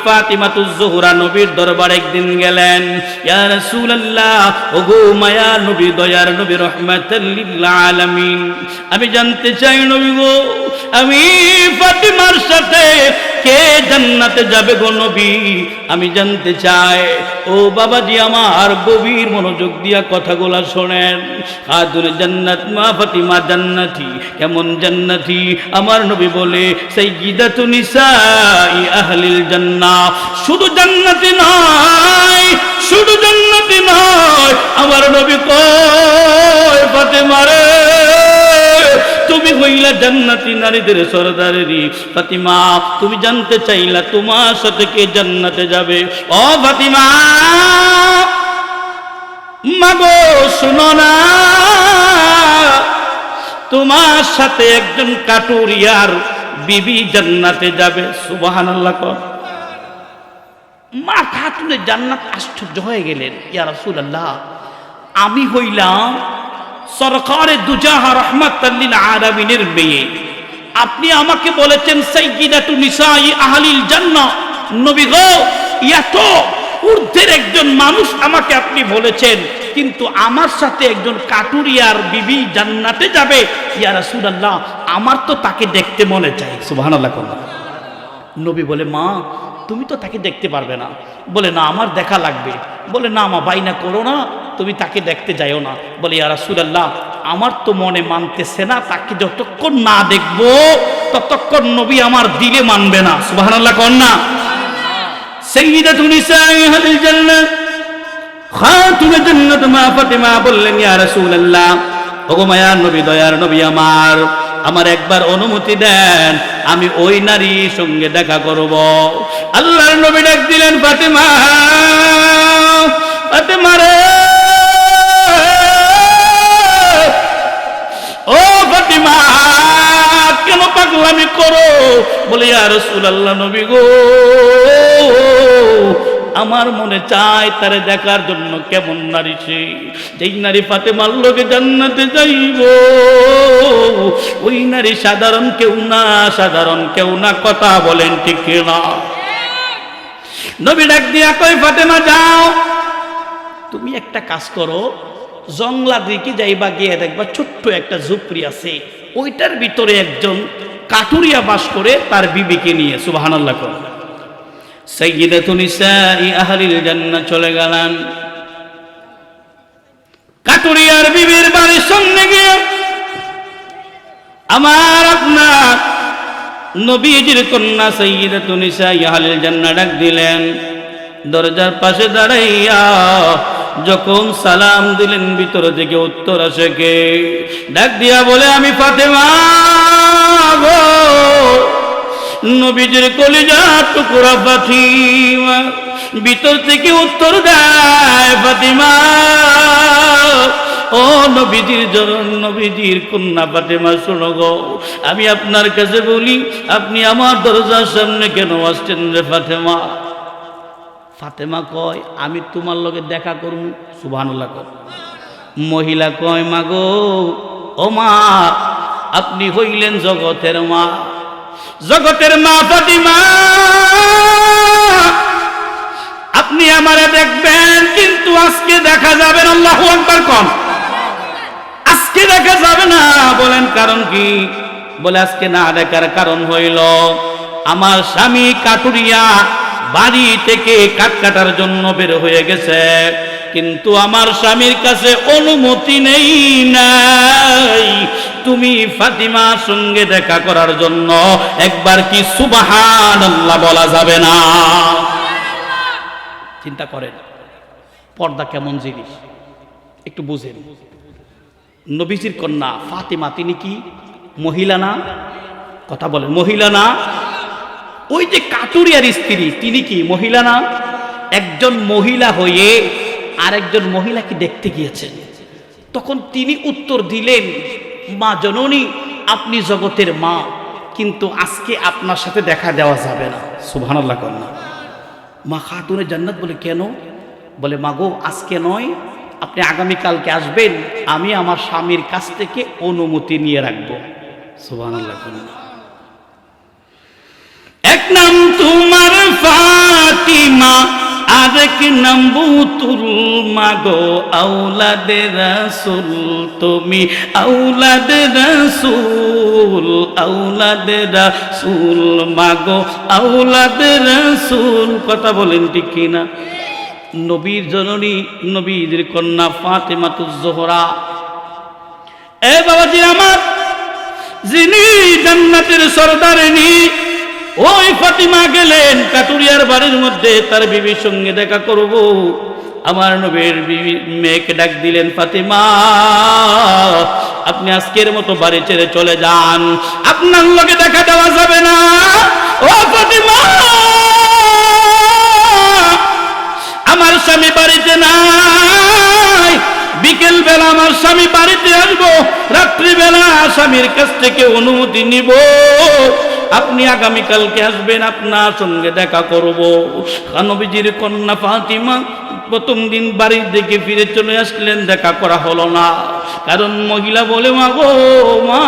ফাতিমাতুজ জোহরা নবীর দরবারে একদিন গেলেন। ইয়া রাসূলুল্লাহ, ওগো মায়া নবী, দয়ার নবী, রাহমাতাল লিল আলামিন, আমি জানতে চাই নবী গো, আমি ফাতিমার সাথে কে জান্নাতে যাবে গো নবী, আমি জানতে চাই। ও বাবাজি আমার, গভীর মনোযোগ দিয়া কথাগুলা শোনেন। খাতুনে জান্নাত মা ফাতিমা জান্নাতি। কেমন জান্নাতি? আমার নবী বলে সাইয়্যিদাতু নিসাই আহলিল জান্নাহ। শুধু জান্নাতি নয়, শুধু জান্নাতি নয়, আমার নবী কয় ফাতিমা রে, তুমি হইলা জান্নাতি নারীদের সরদারেরই। ফাতিমা, তুমি জানতে চাইলা তোমার সাথে কে জান্নাতে যাবে। ও ফাতিমা মাগো, শুনো না, তোমার সাথে একজন কাটুরিয়ার বিবি জান্নাতে যাবে। সুবহানাল্লাহ। মা খাতুনে জান্নাত আশ্চর্য হয়ে গেলেন। ইয়া রাসূলুল্লাহ, আমি হইলাম সরকারে দুজাহা রাহমাতাল লিল আলামিনের মেয়ে, আপনি আমাকে বলেছেন সাইয়্যিদাতু নিসাই আহলিল জান্নাহ। নবী গো, এত ঊর্ধ্বের একজন মানুষ আমাকে আপনি বলেছেন, কিন্তু আমার সাথে একজন কাটুরিয়ার বিবি জান্নাতে যাবে। ইয়া রাসূলুল্লাহ, আমার তো তাকে দেখতে মনে চায়। সুবহানাল্লাহ। নবী বলে, মা তুমি তো তাকে দেখতে পারবে না। বলে, না আমার দেখা লাগবে। বলে, না মা, বাইনা করো না, তুমি তাকে দেখতে যাইও না। বলে, ইয়া রাসূলুল্লাহ, আমার তো মনে মানতেছে না, তাকে যতক্ষণ না দেখবো ততক্ষণ নবী আমার দিলে মানবে না। সুবহানাল্লাহ কোন না? সাইয়্যিদাতু নিসাই আহলিল জান্নাহ খাতুনে জান্নাত মা ফাতিমা বললেন, ইয়া রাসূলুল্লাহ, ওগো মায়ার নবী, দয়ার নবী আমার, আমার একবার অনুমতি দেন, আমি ওই নারীর সঙ্গে দেখা করব। আল্লাহর নবী ডাক দিলেন, ফাতিমা, ফাতিমা রে, ও ফাতিমা কেন পাগলামি করো? বলে, ইয়া রাসূলুল্লাহ, নবী গো, আমার মনে চায় তারে দেখার জন্য। কেমন নারী সে? যেই নারী ফাতেমার লোকে জান্নাতে যাইব, ওই নারী সাধারণ কেউ না, সাধারণ কেউ না। কথা বলেন ঠিক না? নবী ডাক দিয়া কই, ফাতেমা যাও, তুমি একটা কাজ করো, জংলা দিকে যাইবা, গিয়ে দেখবা ছোট্ট একটা ঝুপড়ি আছে, ওইটার ভিতরে একজন কাটুরিয়া বাস করে তার বিবিকে নিয়ে। সুবহানাল্লাহ। সাইয়্যিদাতু নিসাই আহলিল জান্নাহ চলে গেলেন। কাটুরিয়ার বিবির বাড়ির সামনে গিয়ে আমার আপনার নবীজির কন্যা সাইয়্যিদাতু নিসাই আহলিল জান্নাহ ডাক দিলেন। দরজার পাশে দাঁড়াইয়া যখন সালাম দিলেন, ভিতর থেকে উত্তর আসে কে? ডাক দিয়া বলে, আমি ফাতেমা গো, নবীজির কলিজা টুকরা ফাতিমা। ভিতর থেকে উত্তর দেয়, ফাতিমা, ও নবীজির কন্যা ফাতেমা, শোনো গো, আমি আপনার কাছে বলি, আপনি আমার দরজার সামনে কেন আসছেন রে ফাতেমা? ফাতেমা কয়, আমি তোমার লগে দেখা করব। সুবহানাল্লাহ। মহিলা কয়, মা গো, ও মা, আপনি হইলেন জগতের মা, জগতের মা ফাতিমা, আপনি আমারে দেখবেন, কিন্তু আজকে দেখা যাবে না। আল্লাহু আকবার কোন? আজকে দেখা যাবে না। বলেন কারণ কি? বলে, আজকে না দেখার কারণ হইল আমার স্বামী কাটুরিয়া বাড়ি থেকে কাঠ কাটার জন্য বের হয়ে গেছে, কিন্তু আমার স্বামীর কাছে অনুমতি নেই নাই তুমি ফাতিমার সঙ্গে দেখা করার জন্য। একবার কি সুবহানাল্লাহ বলা যাবে না? চিন্তা করেন পর্দা কেমন জিনিস, একটু বুঝেন। নবীজির কন্যা ফাতিমা, তিনি কি মহিলা না? কথা বলেন, মহিলা না? ওই যে কাটুরিয়ার স্ত্রী, তিনি কি মহিলা না? একজন মহিলা হয়ে আরেকজন মহিলাকে দেখতে গিয়েছেন। তখন তিনি উত্তর দিলেন, মা জননী, আপনি জগতের মা, কিন্তু আজকে আপনার সাথে দেখা দেওয়া যাবে না। সুবহানাল্লাহ কন্যা। মা খাতুনে জান্নাত বলে, কেন? বলে, মা গো, আজকে নয়, আপনি আগামীকালকে আসবেন, আমি আমার স্বামীর কাছ থেকে অনুমতি নিয়ে রাখবো। সুবহানাল্লাহ কন্যা। এক নাম তোমার মা আরেক নাম বুতুল মাগো আওলাদে রাসূল তুমি আওলাদে রাসূল মাগো আওলাদে রাসূল। কথা বলেন ঠিক কিনা? নবীর জননী নবীর কন্যা ফাতেমাতুজ জোহরা। এ বাবাজি আমার, যিনি জান্নাতের সরদারিনী, ওই ফাতিমা গেলেন কাটুরিয়ার বাড়ির মধ্যে তার বিবির সঙ্গে দেখা করব। আমার নবীর বিবি মেয়েকে ডাক দিলেন, ফাতিমা আপনি আজকের মতো বাড়ি ছেড়ে চলে যান, আপনার লগে দেখা দেওয়া যাবে না। ও ফাতিমা, আমার স্বামী বাড়িতে নাই, বিকেল বেলা আমার স্বামী বাড়িতে আসবো, রাত্রিবেলা স্বামীর কাছ থেকে অনুমতি নিব, আপনি আগামীকালকে আসবেন, আপনার সঙ্গে দেখা করব। নবীজির কন্যা ফাতিমা প্রথম দিন বাড়ির দিকে ফিরে চলে আসলেন, দেখা করা হলো না। কারণ মহিলা বলে, মা গো মা,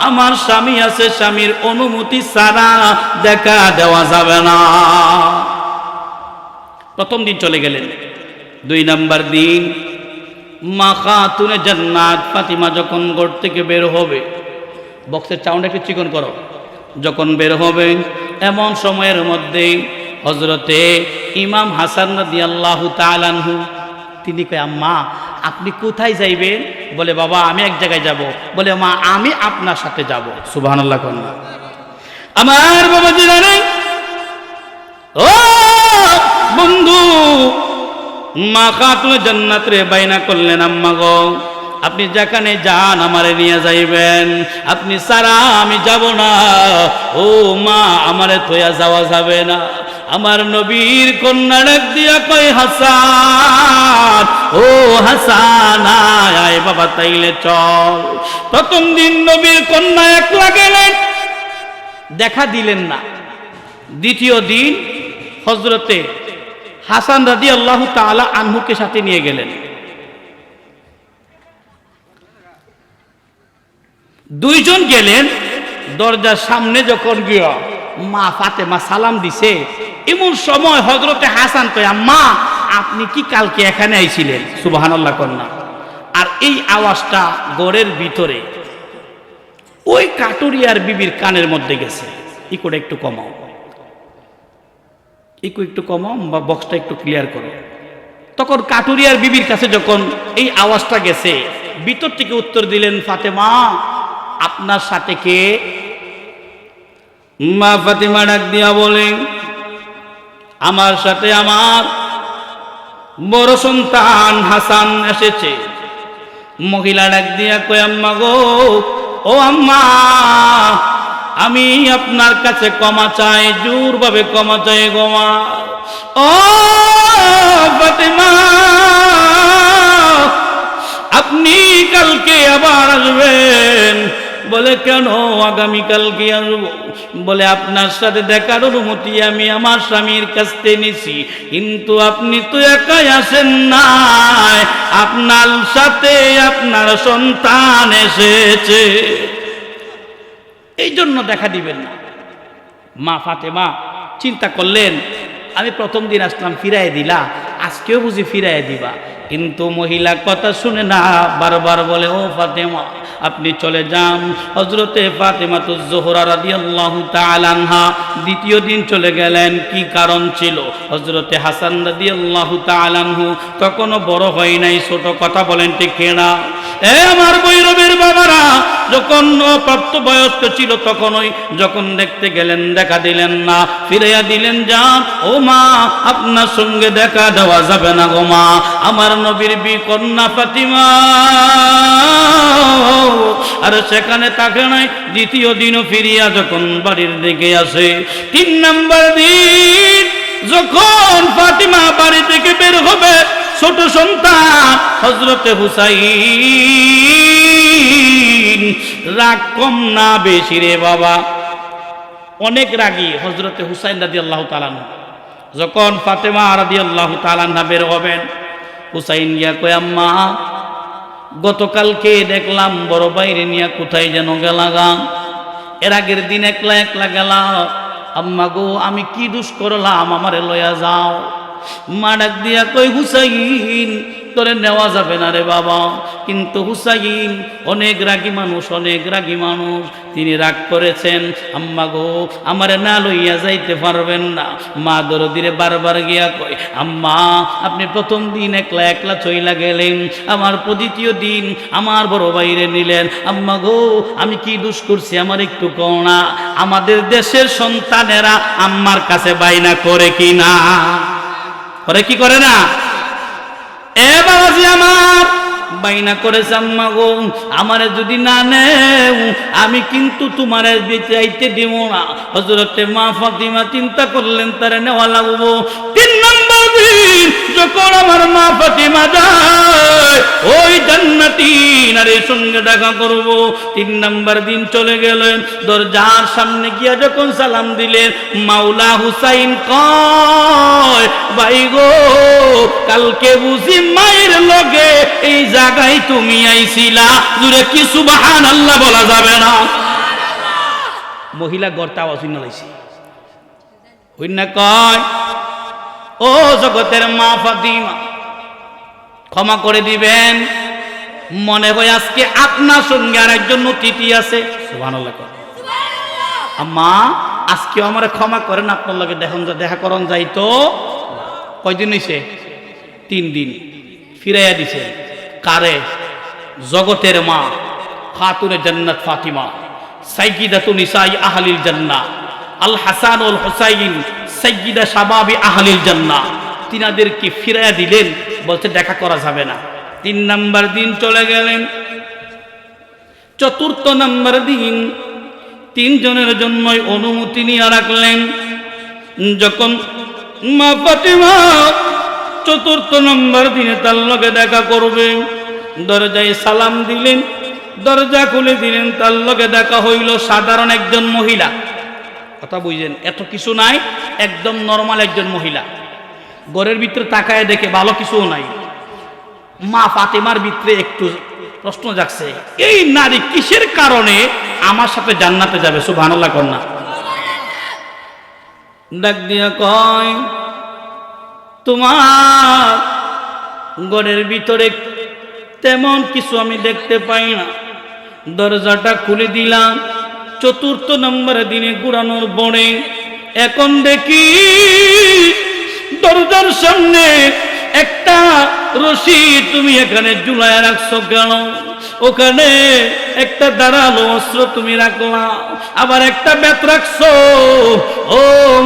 আমার স্বামী আছে, স্বামীর অনুমতি ছাড়া দেখা দেওয়া যাবে না। প্রথম দিন চলে গেলেন। 2 নাম্বার দিন মা খাতুনে জান্নাত ফাতিমা যখন ঘর থেকে বের হবে, বক্সের সাউন্ড একটু চিকন করো, যখন বের হবে এমন সময়ের মধ্যে হযরতে ইমাম হাসান রাদিয়াল্লাহু তাআলা আনহু তিনি কয়, আম্মা আপনি কোথায় যাইবেন? বলে, বাবা আমি এক জায়গায় যাব। বলে, মা আমি আপনার সাথে যাব। সুবহানাল্লাহ কন্যা। আমার বাবাজি জানেন, ও বন্ধু, মা খাতুনে জান্নাত রে বাইনা করলেন, আম্মা গো আপনি যেখানে যান আমারে নিয়ে যাইবেন, আপনি সারা আমি যাব না। ও মা, আমারে থইয়া যাওয়া যাবে না। আমার নবীর কন্যা ডাক দিয়া কই, হাসান ও হাসান আয় বাবা, তাইলে চল। প্রথম দিন নবীর কন্যা একলা গেলেন, দেখা দিলেন না। দ্বিতীয় দিন হযরতে হাসান রাদিয়াল্লাহু তাআলা আনহুকে সাথে নিয়ে গেলেন। 2 জন গেলেন। দরজার সামনে যখন গিয়া মা ফাতেমা সালাম দিছে, এমন সময় হযরতে হাসান কয়, আম্মা আপনি কি কালকে এখানে আইছিলেন? সুবহানাল্লাহ কন্যা। আর এই আওয়াজটা ঘরের ভিতরে ওই কাটুরিয়ার বিবির কানের মধ্যে গেছে। ইকোটা একটু কমাও, একটু কমাও বা বক্সটা একটু ক্লিয়ার করো। তখন কাটুরিয়ার বিবির কাছে যখন এই আওয়াজটা গেছে, ভিতর থেকে উত্তর দিলেন, ফাতেমা আপনার সাথে কে? মা ফাতেমা ডাক দিয়া বলেন, আমার সাথে আমার বড় সন্তান হাসান এসেছে। মহিলা ডাক দিয়া কয়, আম্মা গো, ও আম্মা আমি আপনার কাছে ক্ষমা চাই, জোরভাবে ক্ষমা চাই গো মা। ও ফাতেমা, আপনি কালকে আবার আসবেন? বলে, কেন আগামীকালকে আসবো? বলে, আপনার সাথে দেখার অনুমতি আমি আমার স্বামীর কাছ থেকে নিছি, কিন্তু আপনি তো একাই আসেন নাই, আপনার সাথে আপনার সন্তান এসেছে, এই জন্য দেখা দিবেন না। মা ফাতেমা চিন্তা করলেন, আমি প্রথম দিন আসলাম, ফিরাই দিলা, আজকেও বুঝি ফিরাই দিবা। কিন্তু মহিলা কথা শুনে না, বারবার বলে, ও ফাতেমা আপনি চলে যান। হযরতে ফাতেমাতুজ জোহরা রাদিয়াল্লাহু তাআলা আনহা দ্বিতীয় দিন চলে গেলেন। কি কারণ ছিল? হযরতে হাসান রাদিয়াল্লাহু তাআলা আনহু তখনও বড় হয় নাই, ছোট। কথা বলেন ঠিক কিনা? এ আমার বৈরবের বাবারা, যখন অপ্রাপ্ত বয়স্ক ছিল তখনই যখন দেখতে গেলেন, দেখা দিলেন না, ফিরাইয়া দিলেন, যান ও মা আপনার সঙ্গে দেখা দেওয়া যাবে না গো মা। আমার নবীর কন্যা ফাতিমা আর সেখানে থাকে নাই। দ্বিতীয় দিনও ফিরিয়া যখন বাড়ির দিকে আসে, 3 নাম্বার দিন যখন ফাতিমা বাড়ি থেকে বের হবে, ছোট সন্তান হযরতে হুসাইন রাগ কম না বেশি রে বাবা, অনেক রাগী হযরতে হুসাইন রাদিয়াল্লাহু তাআলা। যখন ফাতেমা রাদিয়াল্লাহু তাআলা বের হবেন, হুসাইন গিয়া কয়, আম্মা গতকালকে দেখলাম বড় বাইরে নিয়ে কোথায় যেন গেলা গা, এর আগের দিন একলা একলা গেলা, আম্মা গো আমি কি দোষ করলাম, আমারে লয়া যাও। মা ডাক দিয়া কই হুসাইন তোরে নেওয়া যাবে না রে বাবা। কিন্তু হুসাইন অনেক রাগী মানুষ, অনেক রাগী মানুষ, তিনি রাগ করেছেন। আম্মা গো আমারে না লইয়া যাইতে পারবেন না। মা দরদিরে বারবার গিয়া কয় আম্মা আপনি প্রথম দিন একলা একলা চইলা গেলেন, আমার দ্বিতীয় দিন আমার বড় ভাইরে নিলেন। আম্মা গো আমি কি দোষ করছি আমার একটু কও না। আমাদের দেশের সন্তানেরা আম্মার কাছে বাইনা করে কি না করে, কি করে না? এ বাবাজি আমার বাইনা করেছে আম্মা গো আমারে যদি না নেও আমি কিন্তু তোমারে চাইতে দিব না। হযরতে মা ফাতিমা চিন্তা করলেন তারে নেওয়া লাগবো। 3 নম্বর দিন যখন আমার মা ফাতিমা যায় ওই জান্নাতি নারীর সঙ্গে দেখা করব। 3 নম্বর দিন চলে গেলেন, দরজার সামনে গিয়া যখন সালাম দিলেন মাওলা হুসাইন কয় ভাই গো কালকে বুঝি মায়ের লগে এই জায়গায় তুমি আইছিলা, জুরে কি সুবহানাল্লাহ বলা যাবে না? মহিলা গড়টা আওয়াজ শুনে লাইছে, হইনা কয় ও জগতের মা ফাতিমা ক্ষমা করে দিবেন, মনে হয় আজকে আপনার সঙ্গে আর একজন অতিথি আছে। সুবহানাল্লাহ কয় আম্মা আজকেও আমারে ক্ষমা করেন, আপনার লগে দেখা করন যাইতো। কয়দিন হইছে? 3 দিন। ফিরাইয়া দিছে কারে? জগতের মা খাতুনে জান্নাত ফাতিমা সাইয়্যিদাতুন নিসাই আহলিল জান্নাহ, আল হাসান ওয়াল হুসাইন সাইয়্যিদা শাবাবি আহলিল জান্নাহ। তিনাদেরকে ফিরাইয়া দিলেন, বলতে দেখা করা যাবে না। 3 নম্বর দিন চলে গেলেন। 4র্থ নম্বর দিন 3 জনের জন্যই অনুমতি নিয়ে রাখলেন। যখন মা ফাতিমা 4র্থ নম্বর দিনে তার লগে দেখা করবে, দরজায় সালাম দিলেন, দরজা খুলে দিলেন, তার লগে দেখা হইল সাধারণ একজন মহিলা। কথা বুঝলেন? এত কিছু নাই, একদম নরমাল একজন মহিলা। ঘরের ভিতরে তাকায় দেখে ভালো কিছুও নাই। মা ফাতিমার ভিতরে একটু প্রশ্ন জাগছে, এই নারী কিসের কারণে আমার সাথে জান্নাতে যাবে? সুবহানাল্লাহ কন্যা ডাক দিয়া কয় তোমার ঘরের ভিতরে তেমন কিছু আমি দেখতে পাই না। দরজাটা খুলে দিলাম। 4র্থ নম্বর দিনে ঘুরানোর পরে এখন দেখি দরজার সামনে একটা রশি তুমি এখানে ঝুলায় রাখছো কেন? ওখানে একটা ধারালো অস্ত্র তুমি রাখলা, আবার একটা বেত রাখছো। ও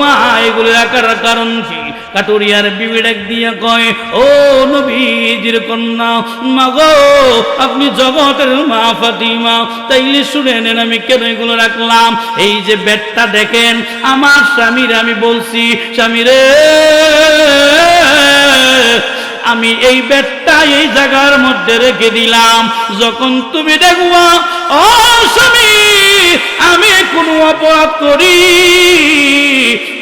মা এগুলো রাখার কারণ কি? কাটুরিয়ার বিবি ডাক দিয়া কয় ও নবীজির কন্যা মা গো আপনি জগতের মা ফাতিমা, তাইলে শুনে নেন আমি কেন এগুলো রাখলাম। এই যে বেতটা দেখেন আমার স্বামীর, আমি বলছি স্বামীরে আমি এই বেতটা এই জায়গার মধ্যে রেখে দিলাম, যখন তুমি দেখবা ও স্বামী আমি কোনো অপরাধ করি,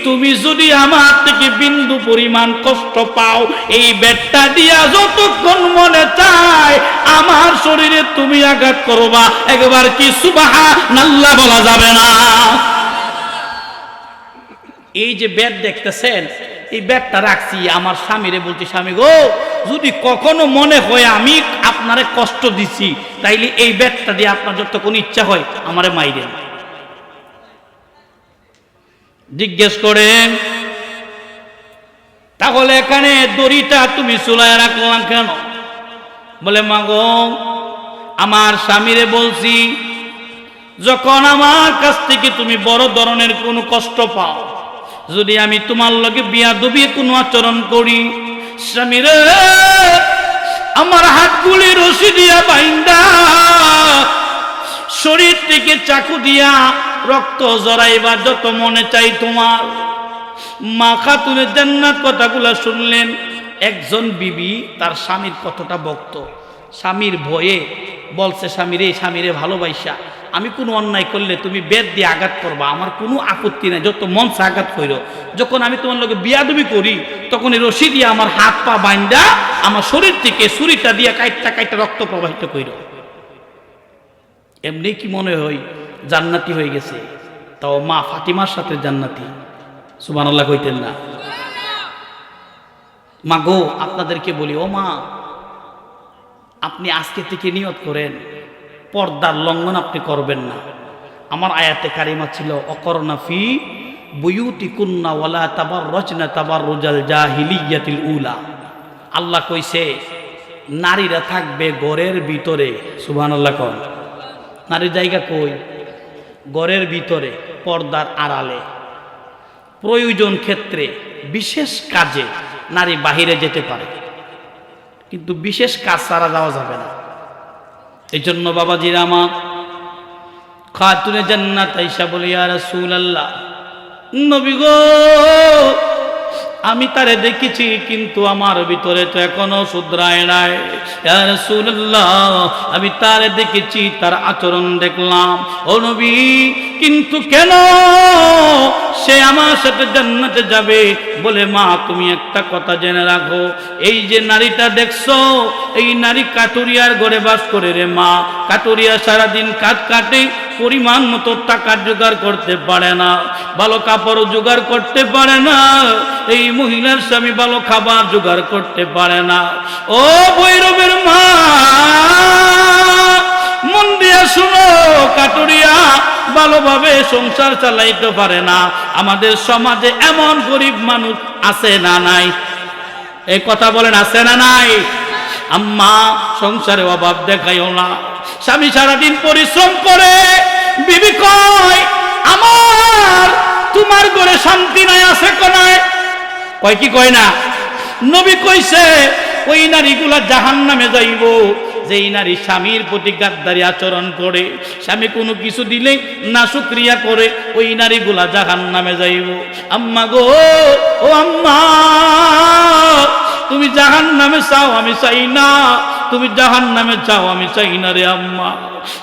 তুমি যদি আমার থেকে বিন্দু পরিমাণ কষ্ট পাও এই বেতটা দিয়া যতক্ষণ মনে চায় আমার শরীরে তুমি আঘাত করবা, একবার কি সুবহানাল্লাহ বলা যাবে না? এই যে বেত দেখতেছেন এই বেতটা রাখছি আমার স্বামীরে, বলছি স্বামী গো যদি কখনো মনে হয় আমি আপনারে কষ্ট দিছি তাইলে এই বেতটা দিয়ে আপনার যতক্ষণ ইচ্ছা হয় আমারে মাইরেন। জিজ্ঞেস করেন তাহলে এখানে দড়িটা তুমি চুলায় রাখলাম কেন? বলে মা গো আমার স্বামীরে বলছি যখন আমার কাছ থেকে তুমি বড় ধরনের কোনো কষ্ট পাও, যদি আমি তোমার লগে বিয়াদবি কোনো আচরণ করি, স্বামীরে আমার হাতগুলি রশি দিয়া বাইন্দা শরীর থেকে চাকু দিয়া রক্ত জড়াইবা যত মনে চাই তোমার। মা খাতুনে জান্নাত কথাগুলা শুনলেন। একজন বিবি তার স্বামীর কতটা ভক্ত, স্বামীর ভয়ে বলছে স্বামীরে স্বামীরে ভালোবাসা আমি কোনো অন্যায় করলে তুমি বেত দিয়ে আঘাত করবা, আমার কোনো আপত্তি নাই, যত মন চা আঘাত করো। যখন আমি তোমার লগে বিয়াদবি করি তখন এই রশি দিয়ে আমার হাত পা বাইন্দা আমার শরীর থেকে ছুরিটা দিয়ে কাইটটা কাইটটা রক্ত প্রবাহিত করো। এমনি কি মনে হয় জান্নাতি হয়ে গেছে? তাও মা ফাতিমার সাথে জান্নাতি। সুবহানাল্লাহ কইতেন না? মা গো, আপনাদেরকে বলি, ও মা, আপনি আজকে থেকে নিয়ত করেন পর্দার লঙ্ঘন আপনি করবেন না। আমার আয়াতে কারিমা ছিল অকরনা ফি বুয়ুতিকুন্না ওয়ালা তাবাররাজনা তাবাররুজাল জাহিলিয়াতিল উলা। আল্লাহ কইছে নারীরা থাকবে ঘরের ভিতরে। সুবহানাল্লাহ কোন? নারীর জায়গা কই? ঘরের ভিতরে, পর্দার আড়ালে। প্রয়োজন ক্ষেত্রে বিশেষ কাজে নারী বাহিরে যেতে পারে, কিন্তু বিশেষ কাজ ছাড়া যাওয়া যাবে না। এই জন্য বাবাজিরা আমার, খাতুনে জান্নাত আয়েশা বলে, ইয়া রাসূলুল্লাহ, নবী গো, আমি তারে দেখেছি কিন্তু আমার ভিতরে তো এখনো শুধরায় নাই। ইয়া রাসূলুল্লাহ, আমি তারে দেখেছি, তার আচরণ দেখলাম, ও নবী, কিন্তু কেন সে আমার সাথে জান্নাতে যাবে? বলে, মা তুমি একটা কথা জেনে রাখো, এই যে নারীটা দেখছো, এই নারী কাটুরিয়ার ঘরে বাস করে রে মা। কাটুরিয়া সারাদিন কাঠ কাটে, পরিমাণ মতো টাকা জোগাড় করতে পারে না, ভালো কাপড় জোগাড় করতে পারে না, এই মহিলার স্বামী ভালো খাবার জোগাড় করতে পারে না। ও ভৈরবের মা, মন দিয়া শুনো, কাটুরিয়া ভালোভাবে সংসার চালাইতে পারে না। আমাদের সমাজে এমন গরিব মানুষ আছে না নাই? এই কথা বলেন, আছে না নাই? আম্মা, সংসারে অভাব দেখাইও না। স্বামী সারাদিন পরিশ্রম করে, বিবি কয় আমার তোমার ঘরে শান্তি নাই, আছে কোনায়? কয় কি কয় না? নবী কইছে ওই নারীগুলা জাহান্নামে যাইব যেই নারী স্বামীর প্রতি গাদ্দারি আচরণ করে, স্বামী কোনো কিছু দিলে না শুকরিয়া করে, ওই নারীগুলা জাহান্নামে যাইব। আম্মা গো, ও আম্মা, তুমি জাহান্নামে চাও, আমি চাই না। তুমি জাহান্নামে চাও, আমি চাই না রে আম্মা।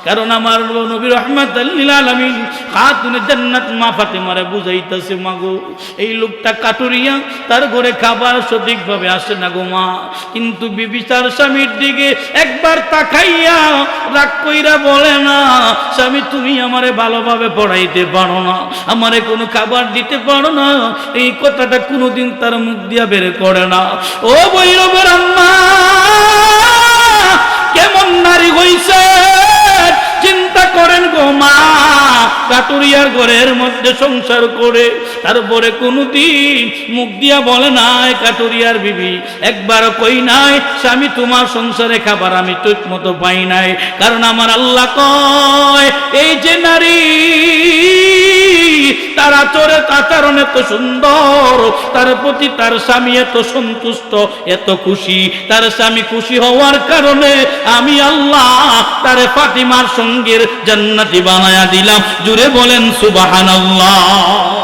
কারণ আমার নবী রাহমাতাল লিল আলামিন খাতুনে জান্নাত মা ফাতিমারে বুঝাইতেছে, মা গো, এই লোকটা কাটুরিয়া, তার ঘরে খাবার সঠিকভাবে আসে না গো মা। কিন্তু বিবি তার স্বামীর দিকে একবার তাকাইয়া রাগ কইরা বলে না, স্বামী তুমি আমারে ভালোভাবে পড়াইতে পারো না, আমারে কোনো খাবার দিতে পারো না। এই কথাটা কোনোদিন তার মুখ দিয়া বের করে না। ও ভৈরবের আম্মা, কেমন নারী হইছে চিন্তা করেন গো মা। কাটুরিয়ার ঘরের মধ্যে সংসার করে, তারপরে কোনদিন মুখ দিয়া বলে নাই কাটুরিয়ার বিবি, একবার কই নাই স্বামী তোমার সংসারে খাবার আমি ঠিক মতো পাই নাই। কারণ আমার আল্লাহ কয়, এই যে নারী, তার আচরণ এত সুন্দর, তার প্রতি তার স্বামী এত সন্তুষ্ট, এত খুশি, তার স্বামী খুশি হওয়ার কারণে আমি আল্লাহ তারে ফাতিমার সঙ্গের জান্নাতি বানায়া দিলাম। জুড়ে বলেন সুবহানাল্লাহ।